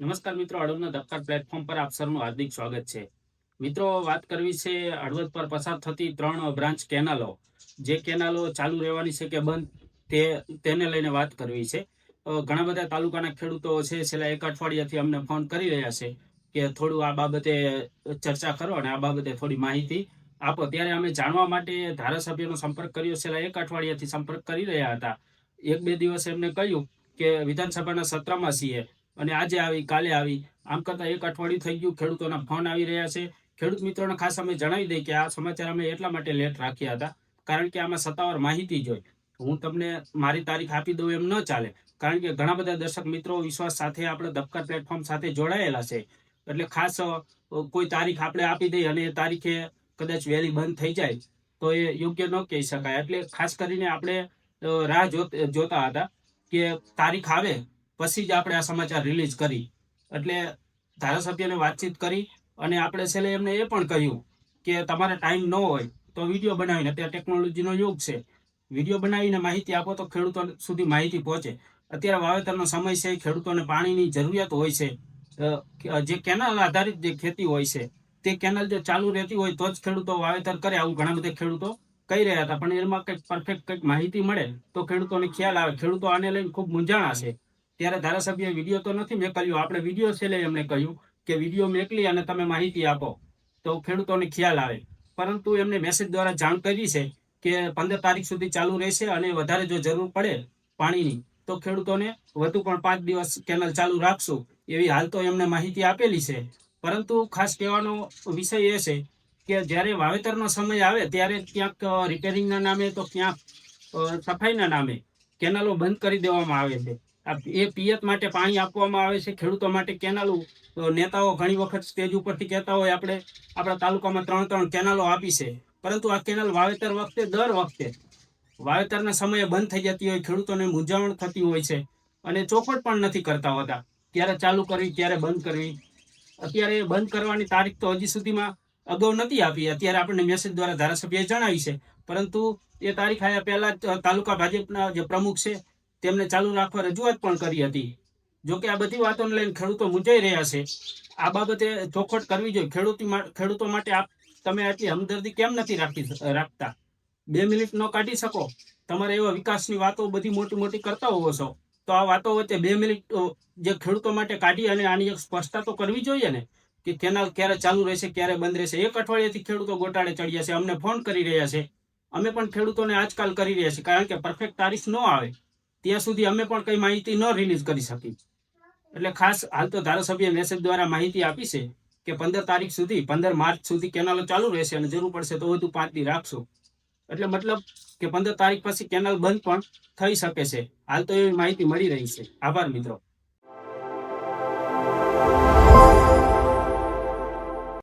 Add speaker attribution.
Speaker 1: નમસ્કાર મિત્રો, હળવદના ધબકાર પ્લેટફોર્મ પર આપ સૌનું હાર્દિક સ્વાગત છે. મિત્રો, વાત કરવી છે હળવદ પર પસાર થતી 3 બ્રાન્ચ કેનાલો. જે કેનાલો ચાલુ રહેવાની છે કે બંધ, તેને લઈને વાત કરવી છે. ઘણા બધા તાલુકાના ખેડૂતો છે, છેલ્લા એક અઠવાડિયાથી અમને ફોન કરી રહ્યા છે કે થોડું આ બાબતે ચર્ચા કરો અને આ બાબતે થોડી માહિતી આપો. ત્યારે અમે જાણવા માટે ધારાસભ્યનો સંપર્ક કર્યો. છેલ્લા એક અઠવાડિયાથી સંપર્ક કરી રહ્યા હતા. એક બે દિવસ એમને કહ્યું કે વિધાનસભાના સત્રમાં છીએ અને આજે આવી કાલે આવી, આમ કરતા એક અઠવાડિયું થઈ ગયું. ખેડૂતોના ફોન આવી રહ્યા છે. ખેડૂત મિત્રોને ખાસ અમે જણાવી દઈએ કે આ સમાચાર અમે એટલા માટે લેટ રાખ્યા હતા કારણ કે આમાં સત્તાવાર માહિતી જોઈ. હું તમને મારી તારીખ આપી દઉં એમ ન ચાલે, કારણ કે ઘણા બધા દર્શક મિત્રો વિશ્વાસ સાથે આપણે ધબકાર પ્લેટફોર્મ સાથે જોડાયેલા છે. એટલે ખાસ કોઈ તારીખ આપણે આપી દઈએ અને એ તારીખે કદાચ વહેલી બંધ થઈ જાય તો એ યોગ્ય ન કહી શકાય. એટલે ખાસ કરીને આપણે રાહ જોતા હતા કે તારીખ આવે પછી જ આપણે આ સમાચાર રિલીઝ કરી. એટલે ધારાસભ્યને વાતચીત કરી અને આપણે છેલ્લે એમને એ પણ કહ્યું કે તમારે ટાઈમ ન હોય તો વિડીયો બનાવીને, અત્યારે ટેકનોલોજીનો યુગ છે, વિડીયો બનાવીને માહિતી આપો તો ખેડૂતો સુધી માહિતી પહોંચે. અત્યારે વાવેતરનો સમય છે, ખેડૂતોને પાણીની જરૂરિયાત હોય છે. જે કેનાલ આધારિત જે ખેતી હોય છે તે કેનાલ જો ચાલુ રહેતી હોય તો જ ખેડૂતો વાવેતર કરે, આવું ઘણા બધા ખેડૂતો કહી રહ્યા હતા. પણ એમાં કંઈક પરફેક્ટ કંઈક માહિતી મળે તો ખેડૂતોને ખ્યાલ આવે. ખેડૂતો આને લઈને ખૂબ મૂંઝાણા છે. ત્યારે ધારાસભ્ય વિડીયો તો નથી મોકલ્યો, આપણે વિડીયો છેલ્લે એમને કહ્યું કે વિડીયો મોકલી અને તમે માહિતી આપો તો ખેડૂતોને ખ્યાલ આવે. પરંતુ એમને મેસેજ દ્વારા જાણ કરી છે કે 15 તારીખ સુધી ચાલુ રહેશે અને વધારે જો જરૂર પડે પાણીની તો ખેડૂતોને વધુ પણ 5 દિવસ કેનાલ ચાલુ રાખશું, એવી હાલ તો એમને માહિતી આપેલી છે. પરંતુ ખાસ કહેવાનો વિષય એ છે કે જ્યારે વાવેતરનો સમય આવે ત્યારે ક્યાંક રિપેરિંગના નામે તો ક્યાંક સફાઈના નામે કેનાલો બંધ કરી દેવામાં આવે છે. એ પિયત માટે પાણી આપવામાં આવે છે. ખેડૂતો માટે કેનાલો, નેતાઓ ઘણી વખત સ્ટેજ ઉપરથી કહેતા હોય આપણે આપણા તાલુકામાં 3 કેનાલો આપી છે, પરંતુ આ કેનાલ વાવેતર વખતે દર વખતે વાવેતરના સમયે બંધ થઈ જતી હોય, ખેડૂતોને મૂંઝવણ થતી હોય છે અને ચોખવટ પણ નથી કરતા હોતા. ક્યારે ચાલુ કરવી, ક્યારે બંધ કરવી. અત્યારે બંધ કરવાની તારીખ તો હજી સુધીમાં અગાઉ નથી આપી. અત્યારે આપણને મેસેજ દ્વારા ધારાસભ્યએ જણાવી છે, પરંતુ એ તારીખ આવ્યા પહેલા જ તાલુકા ભાજપના જે પ્રમુખ છે તેમને ચાલુ રાખવા રજૂઆત પણ કરી હતી. જોકે આ બધી વાતોને લઈને ખેડૂતો મૂંઝાઈ રહ્યા છે. આ બાબતે ચોખવટ કરવી જોઈએ. ખેડૂતો માટે તમે આટલી હમદર્દી કેમ નથી રાખતા? 2 મિનિટ ન કાઢી શકો? તમારે એવા વિકાસની વાતો બધી મોટી મોટી કરતા હોવો છો, તો આ વાતો વચ્ચે 2 મિનિટ જે ખેડૂતો માટે કાઢી અને આની એક સ્પષ્ટતા તો કરવી જોઈએ ને કે કેનાલ ક્યારે ચાલુ રહેશે, ક્યારે બંધ રહેશે. એક અઠવાડિયાથી ખેડૂતો ગોટાળે ચડ્યા છે, અમને ફોન કરી રહ્યા છે. અમે પણ ખેડૂતોને આજકાલ કરી રહ્યા છીએ, કારણ કે પરફેક્ટ તારીખ ન આવે ત્યાં સુધી અમે પણ કઈ માહિતી ન રિલીઝ કરી શકી. એટલે ખાસ હાલ તો ધારાસભ્ય મેસેજ દ્વારા માહિતી આપી છે કે 15 તારીખ સુધી, 15 માર્ચ સુધી કેનાલો ચાલુ રહેશે અને જરૂર પડશે તો વધુ 5 દી રાખશું. એટલે મતલબ કે 15 તારીખ પછી કેનાલ બંધ પણ થઈ શકે છે. હાલ તો એવી માહિતી મળી રહી છે. આભાર મિત્રો.